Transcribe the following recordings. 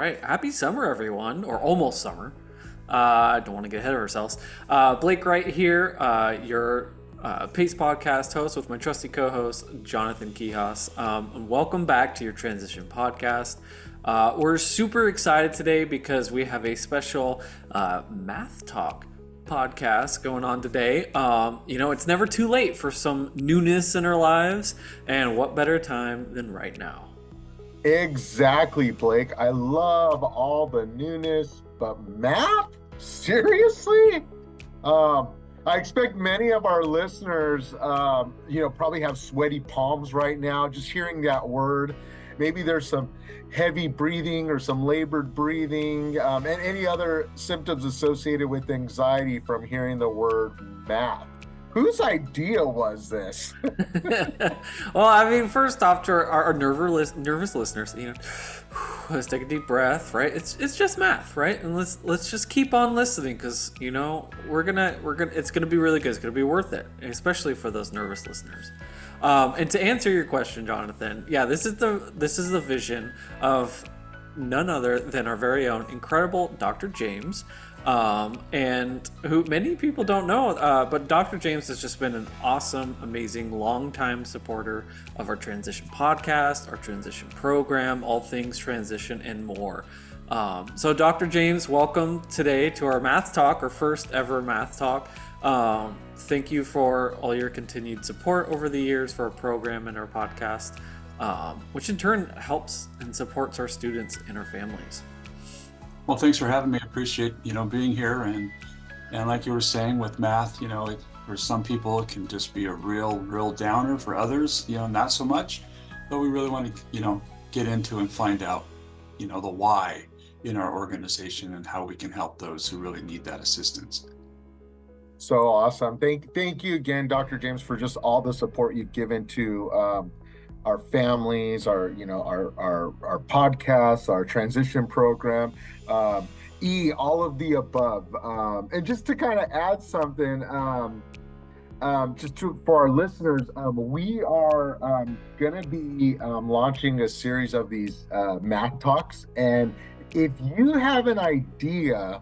right. Happy summer, everyone, or almost summer. Don't want to get ahead of ourselves. Blake Wright here, your Pace Podcast host with my trusty co-host, Jonathan Kihas. And welcome back to your Transition Podcast. We're super excited today because we have a special math talk podcast going on today. It's never too late for some newness in our lives, and what better time than right now? Exactly, Blake. I love all the newness, but math? Seriously? Um, I expect many of our listeners, probably have sweaty palms right now just hearing that word. Maybe there's some heavy breathing or some labored breathing, and any other symptoms associated with anxiety from hearing the word math. Whose idea was this? Well, I mean, first off, to our nervous listeners, let's take a deep breath, right? It's just math, right? And let's just keep on listening because it's gonna be really good. It's gonna be worth it, especially for those nervous listeners. And to answer your question, Jonathan, yeah, this is the vision of none other than our very own incredible Dr. James. And who many people don't know, but Dr. James has just been an awesome, amazing, long-time supporter of our transition podcast, our transition program, all things transition and more. So Dr. James, welcome today to our math talk, our first ever math talk. Thank you for all your continued support over the years for our program and our podcast, which in turn helps and supports our students and our families. Well, thanks for having me. I appreciate, being here. And like you were saying with math, for some people, it can just be a real downer. For others, not so much. But we really want to, get into and find out, the why in our organization and how we can help those who really need that assistance. So awesome. Thank you again, Dr. James, for just all the support you've given to our families, our podcasts, our transition program, all of the above. And just to kind of add something, for our listeners, we are going to be launching a series of these math talks. And if you have an idea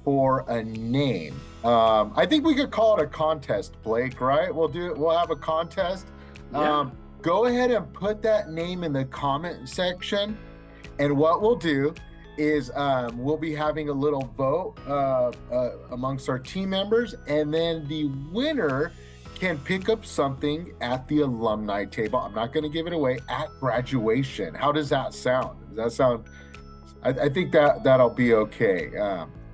for a name, I think we could call it a contest, Blake, right? We'll have a contest. Yeah. Go ahead and put that name in the comment section. And what we'll do is we'll be having a little vote amongst our team members. And then the winner can pick up something at the alumni table. I'm not going to give it away at graduation. How does that sound? Does that sound? I think that'll be okay.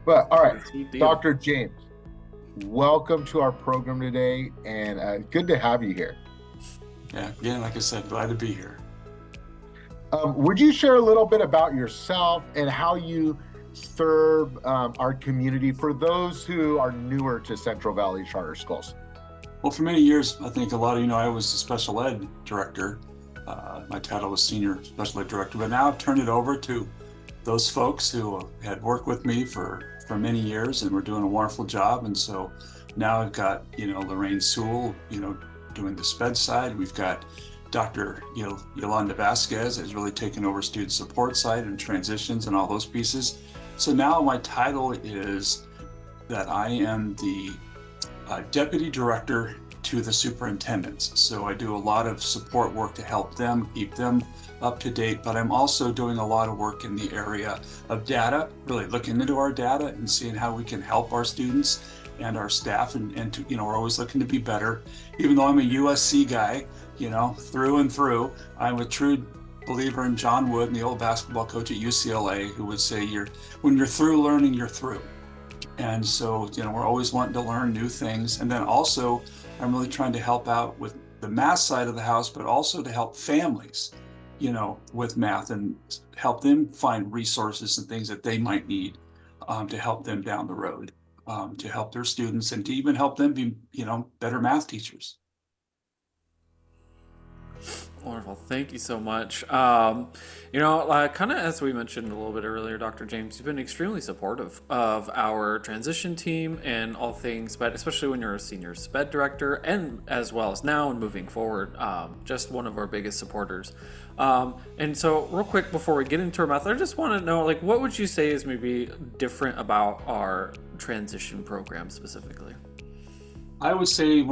But all right, Dr. James, welcome to our program today. And good to have you here. Yeah, again, like I said, glad to be here. Would you share a little bit about yourself and how you serve our community for those who are newer to Central Valley Charter Schools? Well, for many years, I think a lot of I was the special ed director. My title was senior special ed director, but now I've turned it over to those folks who had worked with me for many years, and we're doing a wonderful job. And so now I've got, Lorraine Sewell, doing the SPED side. We've got Dr. Yolanda Vasquez has really taken over student support side and transitions and all those pieces. So now my title is that I am the deputy director to the superintendents. So I do a lot of support work to help them, keep them up to date, but I'm also doing a lot of work in the area of data, really looking into our data and seeing how we can help our students and our staff, and to, we're always looking to be better. Even though I'm a USC guy, through and through, I'm a true believer in John Wooden, the old basketball coach at UCLA, who would say, when you're through learning, you're through. And so, we're always wanting to learn new things. And then also, I'm really trying to help out with the math side of the house, but also to help families, with math and help them find resources and things that they might need to help them down the road. To help their students and to even help them be, better math teachers. Wonderful. Thank you so much. Kind of as we mentioned a little bit earlier, Dr. James, you've been extremely supportive of our transition team and all things, but especially when you're a senior SPED director and as well as now and moving forward, just one of our biggest supporters. And so real quick before we get into our math, I just want to know, like, what would you say is maybe different about our transition program specifically? I would say,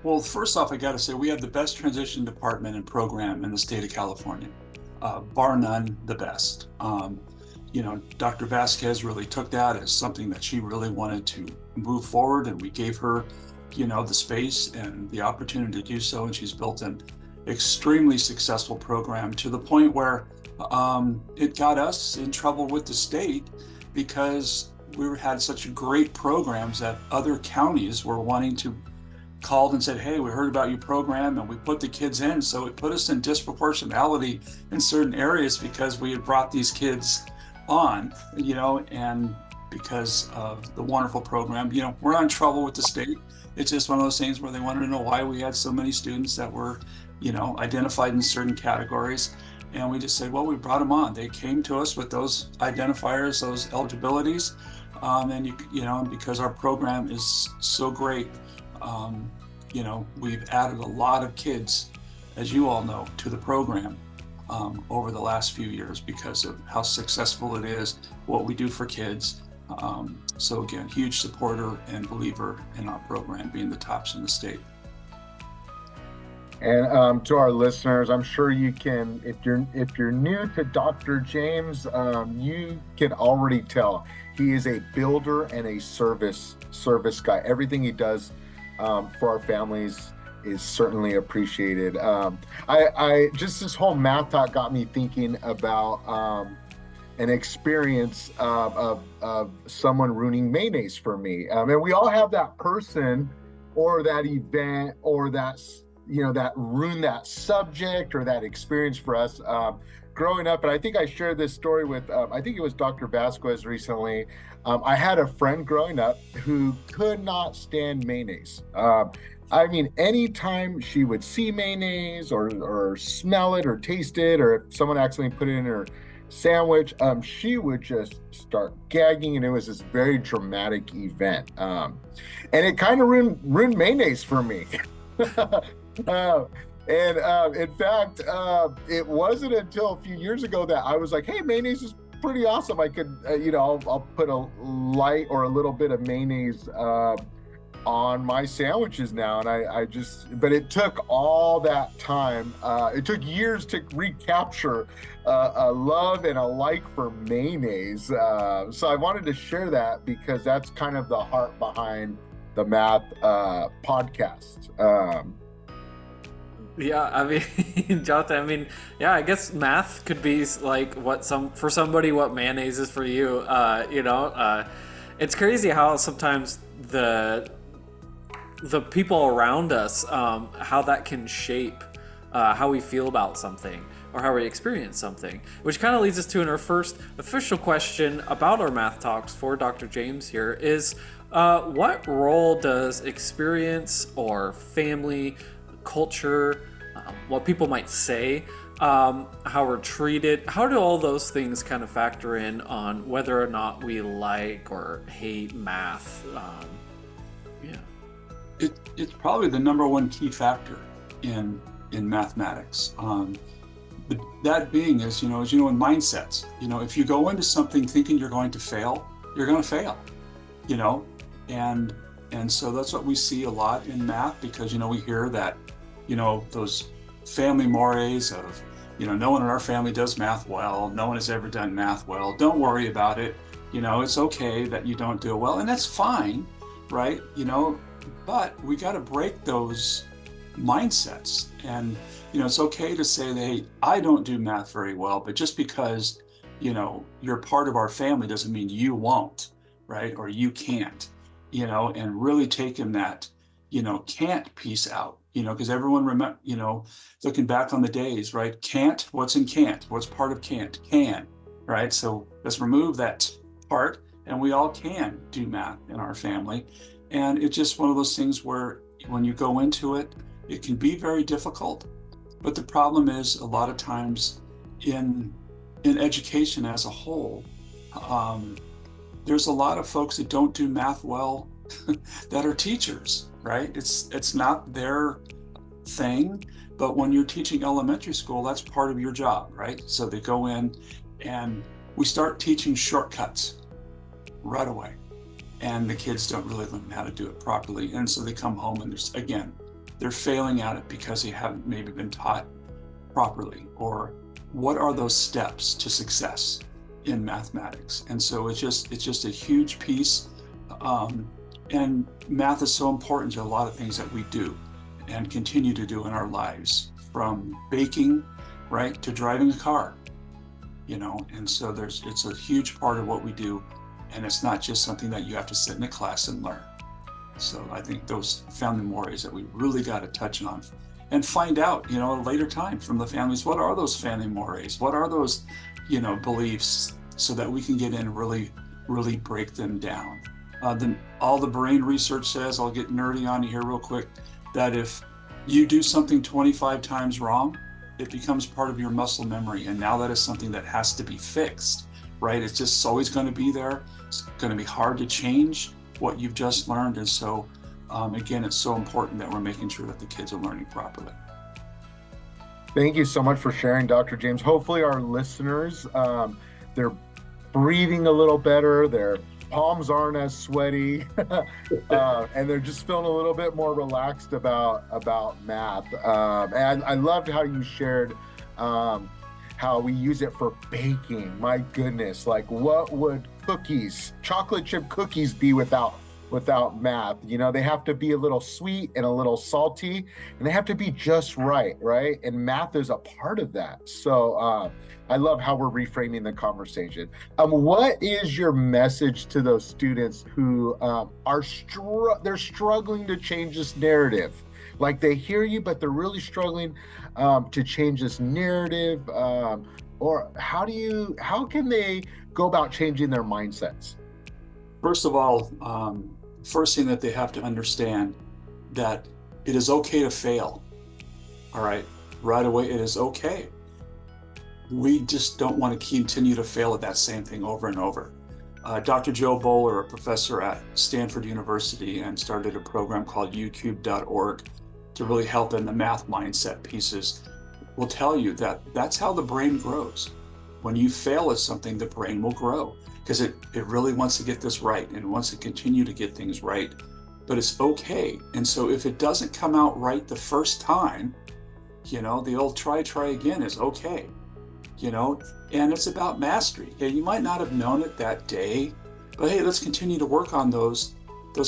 well, first off, I got to say we have the best transition department and program in the state of California, bar none, the best. Dr. Vasquez really took that as something that she really wanted to move forward, and we gave her, the space and the opportunity to do so, and she's built an extremely successful program to the point where it got us in trouble with the state because we had such great programs that other counties were wanting to called and said, hey, we heard about your program and we put the kids in. So it put us in disproportionality in certain areas because we had brought these kids on, and because of the wonderful program, we're not in trouble with the state. It's just one of those things where they wanted to know why we had so many students that were, identified in certain categories. And we just said, well, we brought them on. They came to us with those identifiers, those eligibilities. And because our program is so great, we've added a lot of kids, as you all know, to the program over the last few years because of how successful it is, what we do for kids. So again, huge supporter and believer in our program being the tops in the state. And to our listeners, I'm sure you can, if you're new to Dr. James, you can already tell he is a builder and a service guy. Everything he does for our families is certainly appreciated. I just this whole math talk got me thinking about an experience of someone ruining mayonnaise for me. And we all have that person or that event or that ruined that subject or that experience for us growing up. And I think I shared this story with, I think it was Dr. Vasquez recently. I had a friend growing up who could not stand mayonnaise. Anytime she would see mayonnaise or smell it or taste it, or if someone accidentally put it in her sandwich, she would just start gagging, and it was this very dramatic event. And it kind of ruined mayonnaise for me. In fact, it wasn't until a few years ago that I was like, hey, mayonnaise is pretty awesome. I could, I'll put a light or a little bit of mayonnaise on my sandwiches now. And but it took all that time. It took years to recapture a love and a like for mayonnaise. So I wanted to share that because that's kind of the heart behind the math podcast. Jonathan, I guess math could be like what mayonnaise is for you. It's crazy how sometimes the people around us, how that can shape how we feel about something or how we experience something, which kind of leads us to our first official question about our math talks for Dr. James here is, what role does experience or family, culture, what people might say, how we're treated, how do all those things kind of factor in on whether or not we like or hate math? It's probably the number one key factor in mathematics. But that being is, in mindsets, if you go into something thinking you're going to fail, you're going to fail, and so that's what we see a lot in math because, we hear that, those family mores of, no one in our family does math well. No one has ever done math well. Don't worry about it. It's okay that you don't do it well, and that's fine, right? But we got to break those mindsets. And, it's okay to say that, hey, I don't do math very well, but just because, you're part of our family doesn't mean you won't, right? Or you can't, and really taking that, can't piece out, because everyone remember, looking back on the days, right? Can't, what's in can't? What's part of can't? Can, right? So let's remove that part and we all can do math in our family. And it's just one of those things where when you go into it, it can be very difficult. But the problem is a lot of times in education as a whole, there's a lot of folks that don't do math well that are teachers, right? It's not their thing, but when you're teaching elementary school, that's part of your job, right? So they go in and we start teaching shortcuts right away, and the kids don't really learn how to do it properly. And so they come home and they're failing at it because they haven't maybe been taught properly, or what are those steps to success in mathematics. And so it's just a huge piece. And math is so important to a lot of things that we do and continue to do in our lives, from baking, right, to driving a car, and so it's a huge part of what we do, and it's not just something that you have to sit in a class and learn. So I think those family mores that we really got to touch on and find out, at a later time from the families, what are those family mores? What are those, beliefs, so that we can get in and really, really break them down. All the brain research says, I'll get nerdy on you here real quick, that if you do something 25 times wrong, it becomes part of your muscle memory. And now that is something that has to be fixed, right? It's just always going to be there. It's going to be hard to change what you've just learned. And so, again, it's so important that we're making sure that the kids are learning properly. Thank you so much for sharing, Dr. James. Hopefully our listeners, they're breathing a little better, their palms aren't as sweaty, and they're just feeling a little bit more relaxed about math. And I loved how you shared how we use it for baking. My goodness, like what would chocolate chip cookies be without math? They have to be a little sweet and a little salty, and they have to be just right? And math is a part of that. So I love how we're reframing the conversation. What is your message to those students who they're struggling to change this narrative? Like they hear you, but they're really struggling to change this narrative. Or how can they go about changing their mindsets? First of all, first thing that they have to understand, that it is okay to fail. All right, right away, it is okay. We just don't want to continue to fail at that same thing over and over. Dr. Joe Bowler, a professor at Stanford University, and started a program called ucube.org to really help in the math mindset pieces, will tell you that that's how the brain grows. When you fail at something, the brain will grow, because it really wants to get this right and wants to continue to get things right, but it's okay. And so if it doesn't come out right the first time, the old try again is okay, and it's about mastery. Yeah, you might not have known it that day, but hey, let's continue to work on those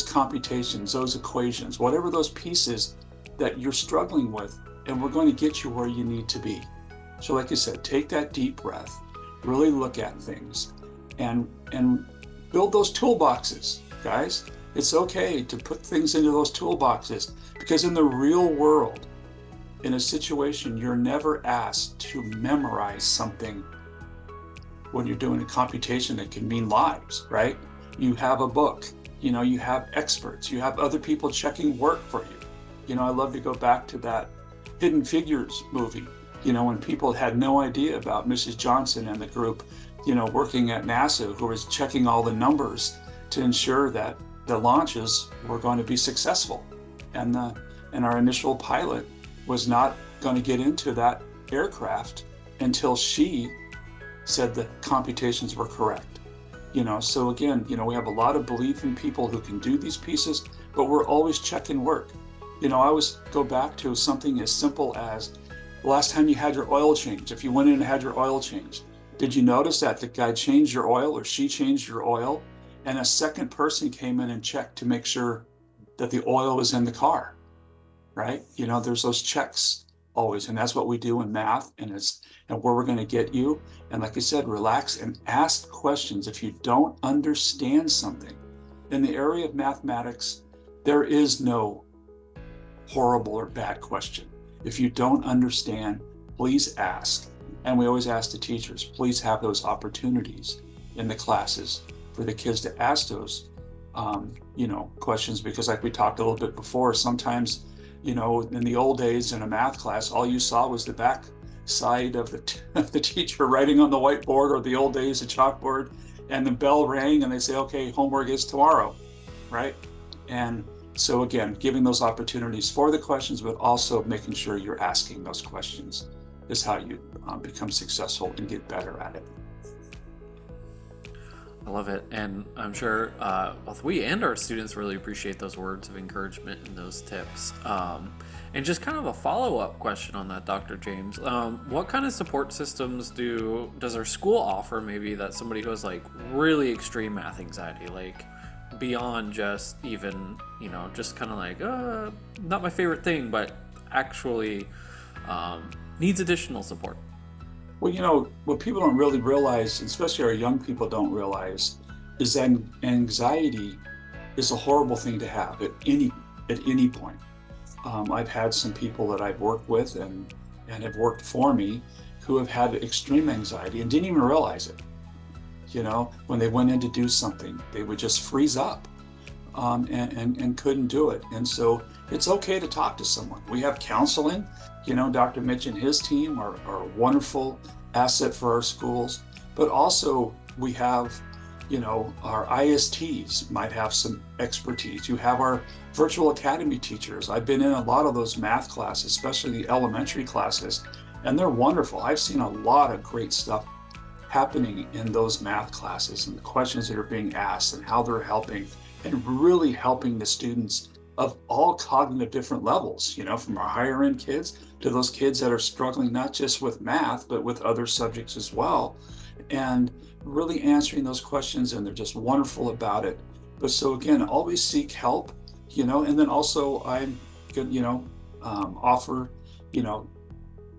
computations, those equations, whatever those pieces that you're struggling with, and we're going to get you where you need to be. So like I said, take that deep breath, really look at things, and build those toolboxes, guys. It's okay to put things into those toolboxes, because in the real world, in a situation, you're never asked to memorize something when you're doing a computation that can mean lives, right? You have a book, you have experts, you have other people checking work for you. I love to go back to that Hidden Figures movie, when people had no idea about Mrs. Johnson and the group, working at NASA, who was checking all the numbers to ensure that the launches were going to be successful. And our initial pilot was not going to get into that aircraft until she said the computations were correct. So again, we have a lot of belief in people who can do these pieces, but we're always checking work. I always go back to something as simple as the last time you had your oil changed. If you went in and had your oil changed, did you notice that the guy changed your oil, or she changed your oil, and a second person came in and checked to make sure that the oil was in the car, right? There's those checks always, and that's what we do in math, and where we're going to get you. And like I said, relax and ask questions. If you don't understand something in the area of mathematics, there is no horrible or bad question. If you don't understand, please ask. And we always ask the teachers, please have those opportunities in the classes for the kids to ask those questions, because like we talked a little bit before, sometimes In the old days in a math class, all you saw was the back side of the teacher writing on the whiteboard, or the old days, a chalkboard, and the bell rang and they say, okay, homework is tomorrow, right? And so again, giving those opportunities for the questions, but also making sure you're asking those questions is how you become successful and get better at it. I love it, and I'm sure both we and our students really appreciate those words of encouragement and those tips. And just kind of a follow-up question on that, Dr. James. What kind of support systems does our school offer, maybe, that somebody who has like really extreme math anxiety, like beyond just even, just kind of like, not my favorite thing, but actually needs additional support? Well, what people don't really realize, especially our young people don't realize, is that anxiety is a horrible thing to have at any point. I've had some people that I've worked with and have worked for me who have had extreme anxiety and didn't even realize it. When they went in to do something, they would just freeze up and couldn't do it. And so it's okay to talk to someone. We have counseling. Dr. Mitch and his team are a wonderful asset for our schools, but also we have, our ISTs might have some expertise. You have our virtual academy teachers. I've been in a lot of those math classes, especially the elementary classes, and they're wonderful. I've seen a lot of great stuff happening in those math classes and the questions that are being asked and how they're helping, and really helping the students of all cognitive different levels, from our higher end kids to those kids that are struggling not just with math, but with other subjects as well, and really answering those questions, and they're just wonderful about it. But so again, always seek help, and then also I'm good, offer,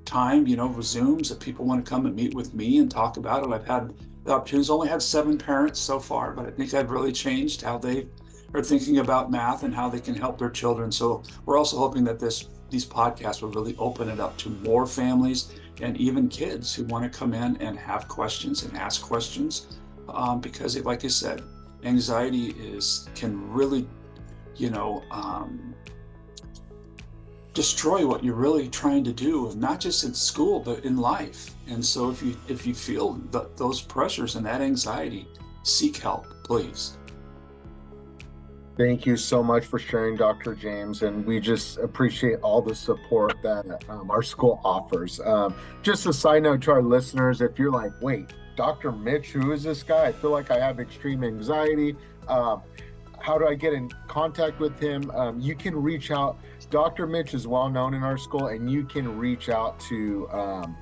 time, with Zooms that people want to come and meet with me and talk about it. I've had the opportunities, only had 7 parents so far, but I think I've really changed how they are thinking about math and how they can help their children. So we're also hoping that these podcasts will really open it up to more families and even kids who want to come in and have questions and ask questions, because like I said, anxiety can really, destroy what you're really trying to do, not just in school, but in life. And so if you feel those pressures and that anxiety, seek help, please. Thank you so much for sharing, Dr. James, and we just appreciate all the support that our school offers. Just a side note to our listeners, if you're like, wait, Dr. Mitch, who is this guy? I feel like I have extreme anxiety. How do I get in contact with him? You can reach out. Dr. Mitch is well known in our school, and you can reach out to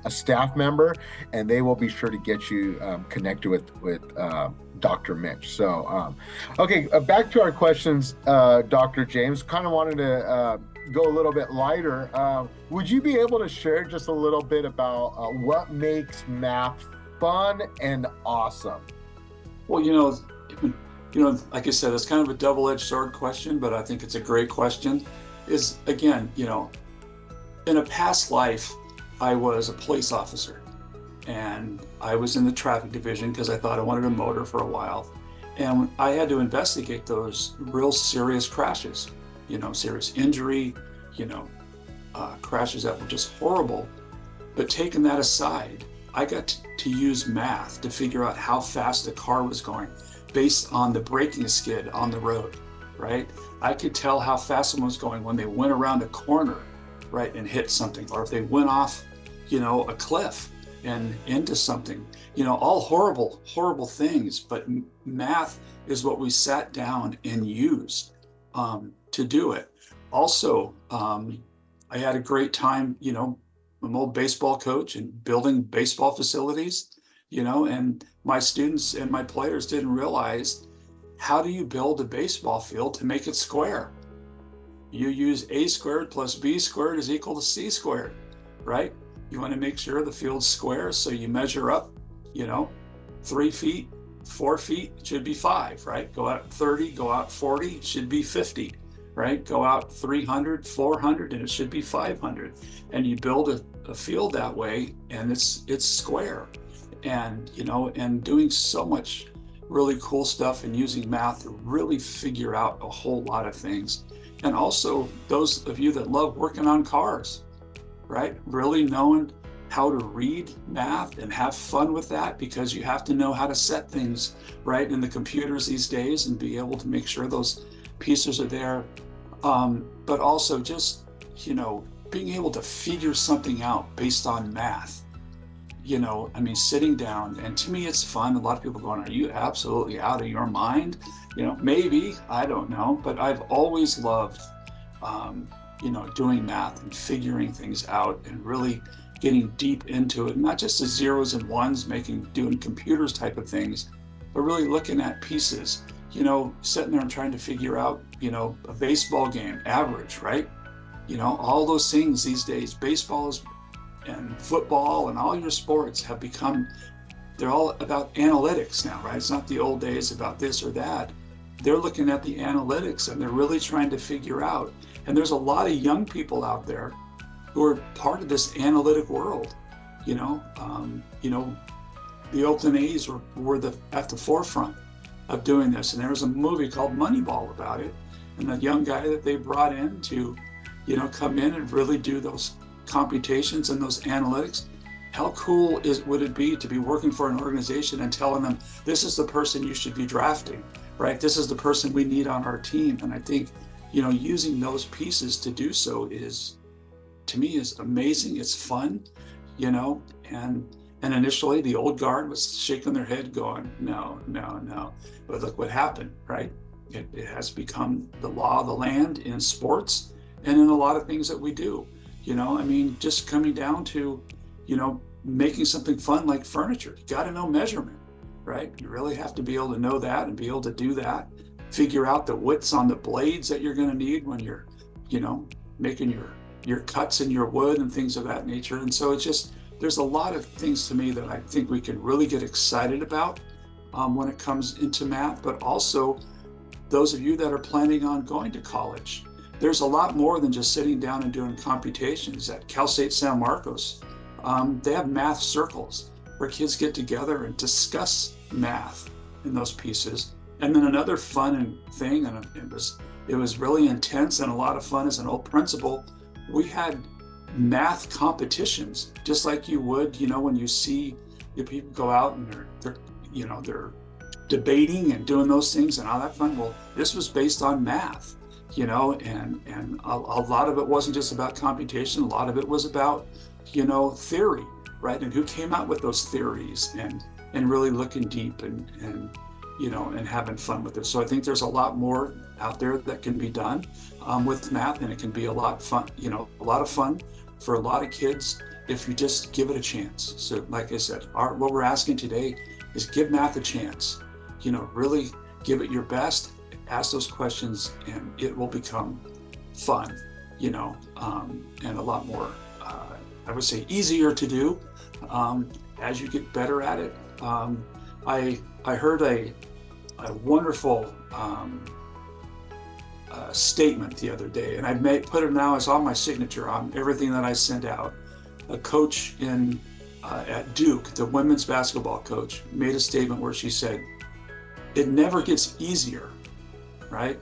a staff member, and they will be sure to get you connected with Dr. Mitch. So, okay, back to our questions, Dr. James. Kind of wanted to go a little bit lighter. Would you be able to share just a little bit about what makes math fun and awesome? Well, like I said, it's kind of a double-edged sword question, but I think it's a great question. Is again, in a past life, I was a police officer, and I was in the traffic division because I thought I wanted a motor for a while. And I had to investigate those real serious crashes, serious injury, crashes that were just horrible. But taking that aside, I got to use math to figure out how fast the car was going based on the braking skid on the road, right? I could tell how fast someone was going when they went around a corner, right, and hit something, or if they went off, a cliff and into something, all horrible, horrible things. But math is what we sat down and used to do it. Also, I had a great time, I'm an old baseball coach and building baseball facilities, and my students and my players didn't realize, how do you build a baseball field to make it square? You use a squared plus b squared is equal to c squared, right? You want to make sure the field's square, so you measure up, 3 feet, 4 feet, it should be 5, right? Go out 30, go out 40, it should be 50, right? Go out 300, 400, and it should be 500. And you build a field that way, and it's square. And, and doing so much really cool stuff and using math to really figure out a whole lot of things. And also those of you that love working on cars, right? Really knowing how to read math and have fun with that, because you have to know how to set things right in the computers these days and be able to make sure those pieces are there. But also just, being able to figure something out based on math. I mean, sitting down, and to me it's fun. A lot of people going, are you absolutely out of your mind? Maybe, I don't know, but I've always loved, doing math and figuring things out and really getting deep into it, not just the zeros and ones, doing computers type of things, but really looking at pieces, sitting there and trying to figure out, a baseball game average, right? All those things these days, baseballs and football and all your sports have become, they're all about analytics now, right? It's not the old days about this or that. They're looking at the analytics and they're really trying to figure out. And there's a lot of young people out there who are part of this analytic world. The Oakland A's were at the forefront of doing this. And there was a movie called Moneyball about it. And the young guy that they brought in to, come in and really do those computations and those analytics. How cool would it be to be working for an organization and telling them, this is the person you should be drafting, right? This is the person we need on our team. And I think, using those pieces to do so to me is amazing. It's fun, and initially the old guard was shaking their head going, no. But look what happened, right? It has become the law of the land in sports and in a lot of things that we do. Just coming down to, making something fun like furniture. You got to know measurement, right? You really have to be able to know that and be able to do that. Figure out the widths on the blades that you're going to need when you're, making your cuts in your wood and things of that nature. And so it's just, there's a lot of things to me that I think we can really get excited about when it comes into math, but also those of you that are planning on going to college. There's a lot more than just sitting down and doing computations. At Cal State San Marcos, they have math circles where kids get together and discuss math in those pieces. And then another fun thing, and it was really intense and a lot of fun as an old principal, we had math competitions, just like you would, when you see the people go out and they're debating and doing those things and all that fun. Well, this was based on math. And a lot of it wasn't just about computation. A lot of it was about, theory, right? And who came out with those theories and really looking deep and having fun with it. So I think there's a lot more out there that can be done with math, and it can be a lot fun, a lot of fun for a lot of kids if you just give it a chance. So like I said, what we're asking today is give math a chance, really give it your best. Ask those questions and it will become fun, and a lot more, I would say, easier to do as you get better at it. I heard a wonderful statement the other day, and I put it now as on my signature on everything that I send out. A coach at Duke, the women's basketball coach, made a statement where she said, it never gets easier, right?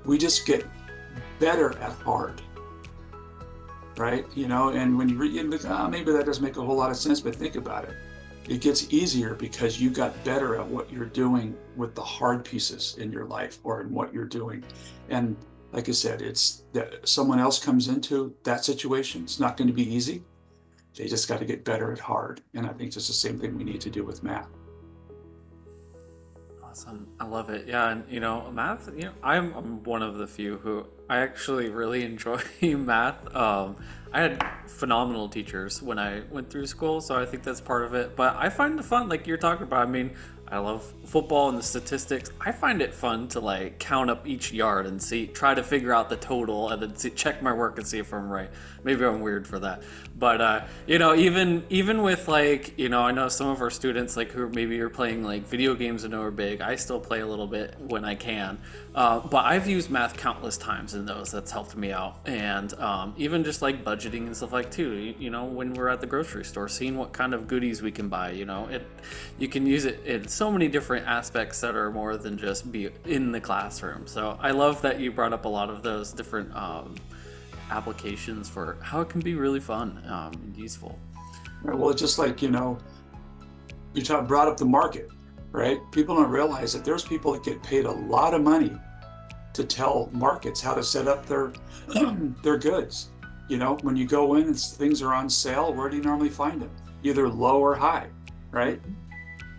We just get better at hard, right? And when you read it, maybe that doesn't make a whole lot of sense, but think about it. It gets easier because you got better at what you're doing with the hard pieces in your life or in what you're doing. And like I said, it's that someone else comes into that situation. It's not going to be easy. They just got to get better at hard. And I think it's the same thing we need to do with math. Awesome. I love it. Yeah. And, math, I'm one of the few who I actually really enjoy math. I had phenomenal teachers when I went through school, so I think that's part of it. But I find it fun, like you're talking about. I love football and the statistics. I find it fun to count up each yard and try to figure out the total and then check my work and see if I'm right. Maybe I'm weird for that. But, even with I know some of our students who maybe are playing video games and are big, I still play a little bit when I can. But I've used math countless times in those. That's helped me out. And even just budgeting and stuff too, when we're at the grocery store, seeing what kind of goodies we can buy, you can use it. It's so many different aspects that are more than just be in the classroom. So I love that you brought up a lot of those different applications for how it can be really fun and useful. Well, just like, you brought up the market, right? People don't realize that there's people that get paid a lot of money to tell markets how to set up their their goods. When you go in and things are on sale, where do you normally find them? Either low or high, right?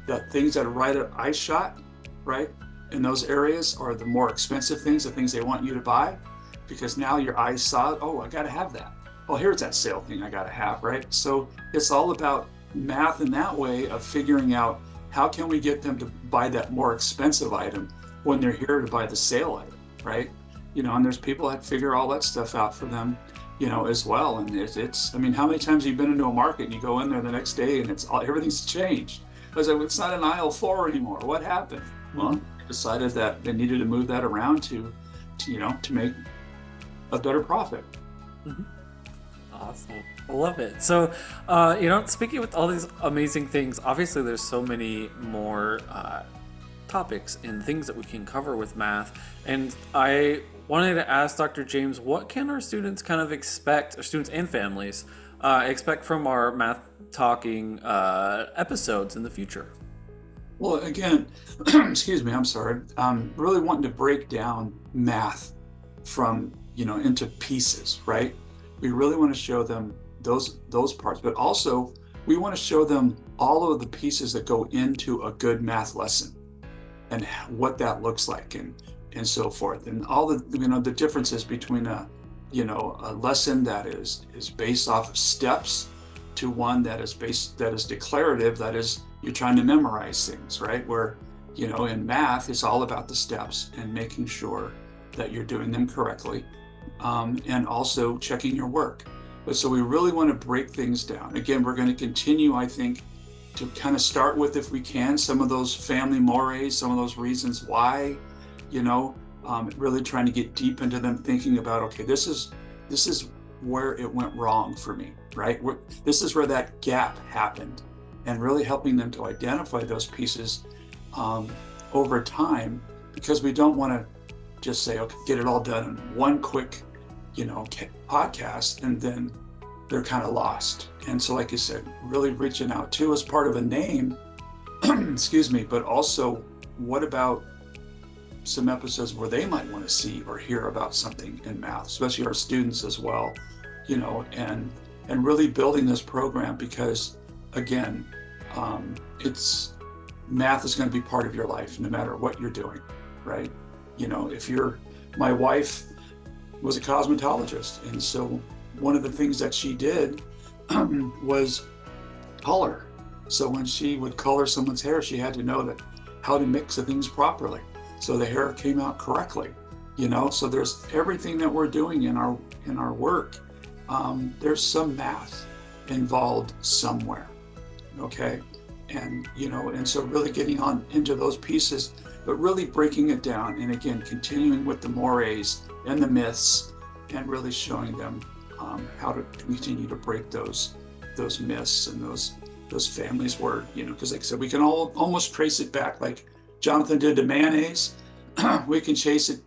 The things that are right at eye shot, right, in those areas are the more expensive things, the things they want you to buy, because now your eyes saw it. Oh, I got to have that. Oh, here's that sale thing I got to have, right? So it's all about math in that way of figuring out how can we get them to buy that more expensive item when they're here to buy the sale item, right? And there's people that figure all that stuff out for them, as well. And it's, I mean, how many times have you been into a market and you go in there the next day and everything's changed? I was like, it's not an aisle 4 anymore. What happened? Well, they decided that they needed to move that around to make a better profit. Mm-hmm. Awesome. I love it. So, speaking with all these amazing things, obviously there's so many more topics and things that we can cover with math. And I wanted to ask Dr. James, what can our students kind of expect, our students and families, expect from our math talking episodes in the future? Well, again, excuse me, I'm sorry. Really wanting to break down math from, into pieces, right? We really want to show them those parts, but also we want to show them all of the pieces that go into a good math lesson and what that looks like and so forth, and all the the differences between a lesson that is based off of steps to one that is declarative, that is you're trying to memorize things, right? Where in math it's all about the steps and making sure that you're doing them correctly, and also checking your work. But so we really want to break things down. Again, we're going to continue, I think, to kind of start with, if we can, some of those family mores, some of those reasons why, really trying to get deep into them, thinking about, okay, this is where it went wrong for me, right? This is where that gap happened, and really helping them to identify those pieces over time, because we don't want to just say, okay, get it all done in one quick, podcast, and then they're kind of lost. And so, like you said, really reaching out too as part of a name, excuse me, but also what about some episodes where they might want to see or hear about something in math, especially our students as well, and really building this program, because again, math is going to be part of your life no matter what you're doing, right? My wife was a cosmetologist, and so one of the things that she did was color. So when she would color someone's hair, she had to know how to mix the things properly so the hair came out correctly. So there's everything that we're doing in our work. There's some math involved somewhere, okay? And so really getting on into those pieces, but really breaking it down, and again, continuing with the mores and the myths, and really showing them how to continue to break those myths and those families where, because like I said, we can almost trace it back, like Jonathan did to mayonnaise. We can chase it,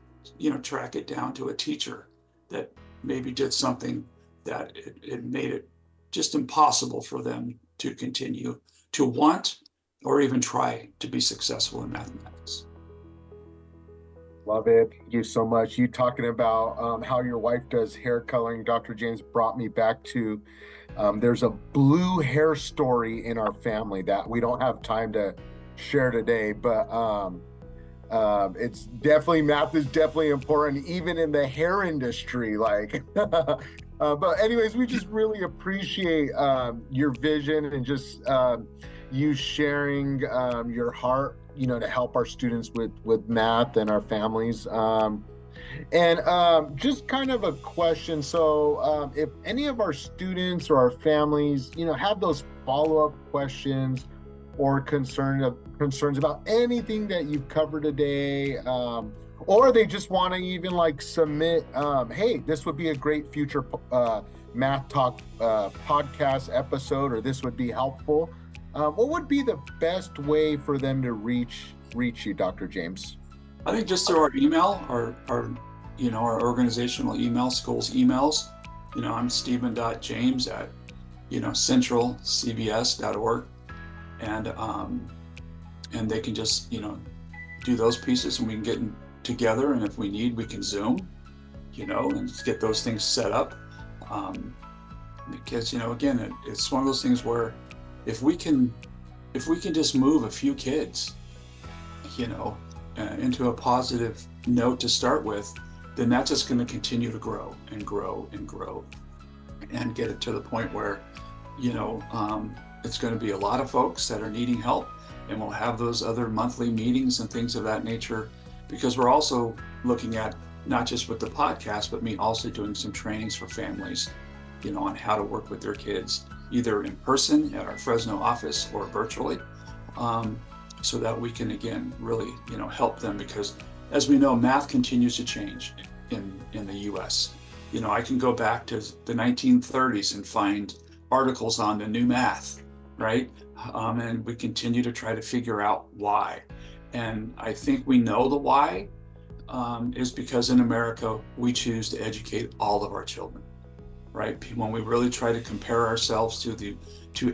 track it down to a teacher that maybe did something that it made it just impossible for them to continue to want or even try to be successful in mathematics. Love it. Thank you so much. You talking about how your wife does hair coloring, Dr. James, brought me back to there's a blue hair story in our family that we don't have time to share today, but it's definitely, math is definitely important, even in the hair industry. But anyways, we just really appreciate your vision and just you sharing your heart, to help our students with math and our families. And just kind of a question. So if any of our students or our families, have those follow-up questions or concerns about anything that you've covered today, or they just want to even submit, hey, this would be a great future Math Talk podcast episode, or this would be helpful. what would be the best way for them to reach you, Dr. James? I think just through our email, our organizational email, school's emails. I'm Stephen.James at centralcbs.org, and they can just do those pieces, and we can get together, and if we need, we can Zoom, and just get those things set up. Because again, it's one of those things where if we can just move a few kids, into a positive note to start with, then that's just going to continue to grow and grow and grow, and get it to the point where it's going to be a lot of folks that are needing help, and we'll have those other monthly meetings and things of that nature, because we're also looking at not just with the podcast, but me also doing some trainings for families, on how to work with their kids, either in person at our Fresno office or virtually, so that we can, again, really, help them, because as we know, math continues to change in the US. I can go back to the 1930s and find articles on the new math, right? And we continue to try to figure out why. And I think we know the why is because in America, we choose to educate all of our children, right? When we really try to compare ourselves to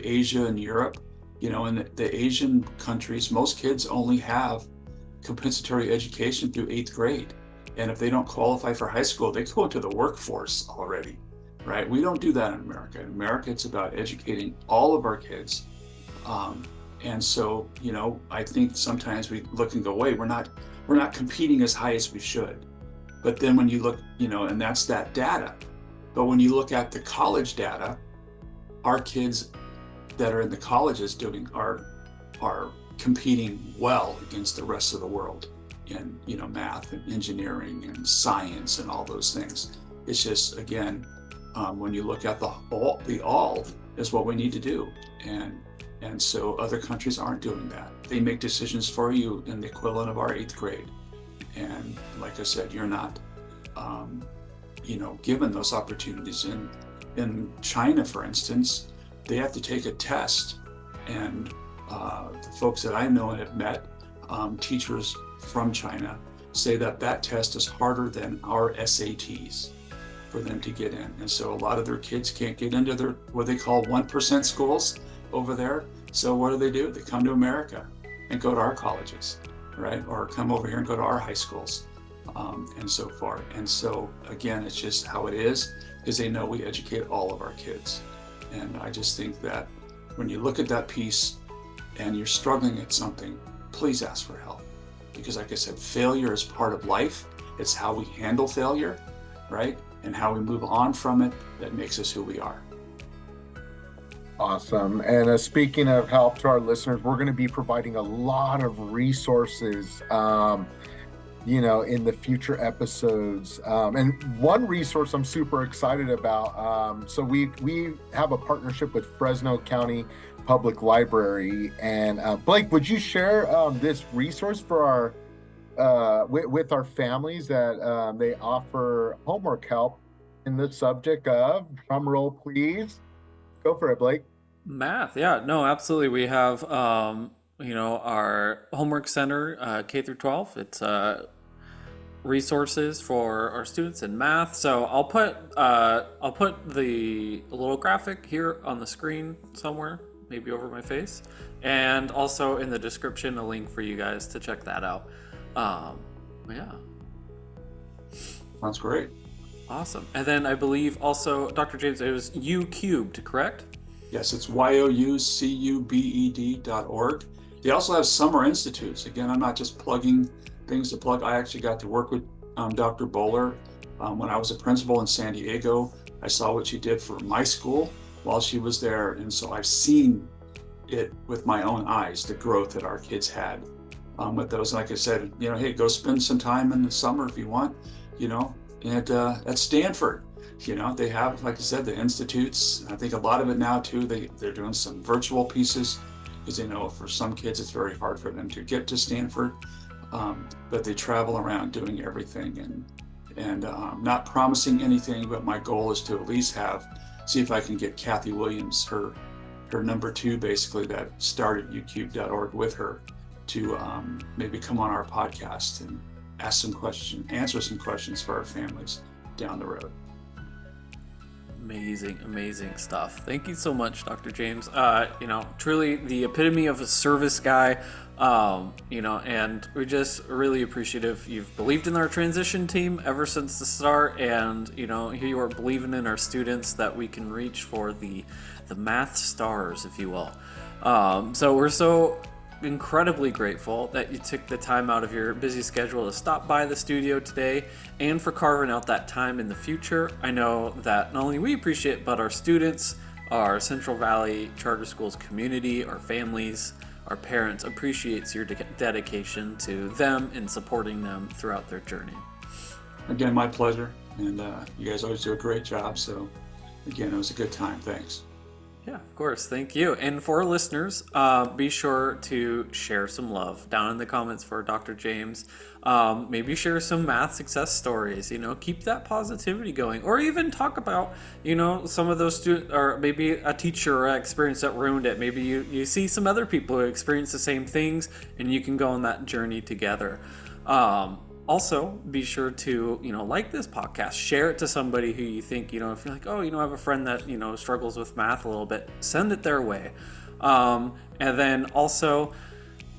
Asia and Europe, in the Asian countries, most kids only have compensatory education through 8th grade. And if they don't qualify for high school, they go into the workforce already, right? We don't do that in America. In America, it's about educating all of our kids. And so, I think sometimes we look and go, wait, we're not competing as high as we should. But then when you look, and that's that data. But when you look at the college data, our kids that are in the colleges are competing well against the rest of the world in math and engineering and science and all those things. It's just, again, when you look at the all is what we need to do, and so other countries aren't doing that. They make decisions for you in the equivalent of our 8th grade, and like I said, you're not given those opportunities. In China, for instance, they have to take a test, and the folks that I know and have met, teachers from China, say that test is harder than our SATs for them to get in. And so a lot of their kids can't get into their, what they call 1% schools over there. So what do? They come to America and go to our colleges, right? Or come over here and go to our high schools, and so forth. And so again, it's just how it is, because they know we educate all of our kids. And I just think that when you look at that piece and you're struggling at something, please ask for help. Because like I said, failure is part of life. It's how we handle failure, right? And how we move on from it that makes us who we are. Awesome. And speaking of help to our listeners, we're going to be providing a lot of resources, in the future episodes. And one resource I'm super excited about. So we have a partnership with Fresno County Public Library. And Blake, would you share this resource for our with our families that they offer homework help in the subject of, drum roll please. Go for it, Blake. Math. Yeah, no, absolutely. We have, our homework center, K through 12. It's resources for our students in math. So I'll put the little graphic here on the screen somewhere, maybe over my face, and also in the description a link for you guys to check that out. Yeah. That's great. Awesome. And then I believe also, Dr. James, it was U cubed, correct? Yes, it's youcubed.org. They also have summer institutes. Again, I'm not just plugging things to plug. I actually got to work with Dr. Bowler when I was a principal in San Diego. I saw what she did for my school while she was there. And so I've seen it with my own eyes, the growth that our kids had with those. And like I said, hey, go spend some time in the summer if you want, at Stanford. They have, like I said, the institutes. I think a lot of it now too, they're doing some virtual pieces, because they know for some kids it's very hard for them to get to Stanford, but they travel around doing everything, and not promising anything, but my goal is to at least see if I can get Kathy Williams her her number two, basically, that started ucube.org with her, to maybe come on our podcast and answer some questions for our families down the road. Amazing stuff. Thank you so much, Dr. James. Truly the epitome of a service guy. And we're just really appreciative. You've believed in our transition team ever since the start, and here you are believing in our students that we can reach for the math stars, if you will. So we're so incredibly grateful that you took the time out of your busy schedule to stop by the studio today, and for carving out that time in the future. I know that not only we appreciate it, but our students, our Central Valley Charter Schools community, our families, our parents appreciates your dedication to them and supporting them throughout their journey. Again, my pleasure. And you guys always do a great job. So again, it was a good time. Thanks. Yeah, of course. Thank you. And for our listeners, be sure to share some love down in the comments for Dr. James. Maybe share some math success stories, keep that positivity going, or even talk about, some of those students, or maybe a teacher experience that ruined it. Maybe you see some other people who experience the same things, and you can go on that journey together. Also, be sure to, like this podcast, share it to somebody who you think, if you're like, I have a friend that, struggles with math a little bit, send it their way. And then also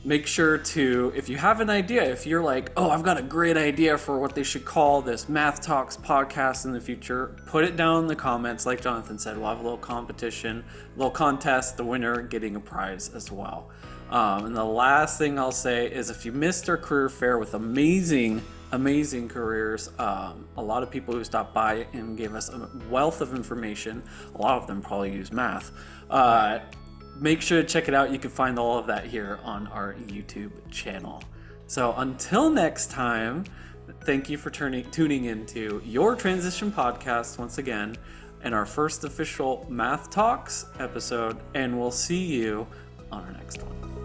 make sure to, if you have an idea, if you're like, I've got a great idea for what they should call this Math Talks podcast in the future, put it down in the comments. Like Jonathan said, we'll have a little competition, a little contest, the winner getting a prize as well. And the last thing I'll say is, if you missed our career fair with amazing careers, a lot of people who stopped by and gave us a wealth of information, a lot of them probably use math, make sure to check it out. You can find all of that here on our YouTube channel. So until next time, thank you for tuning into your Transition Podcast once again, and our first official Math Talks episode, and we'll see you on our next one.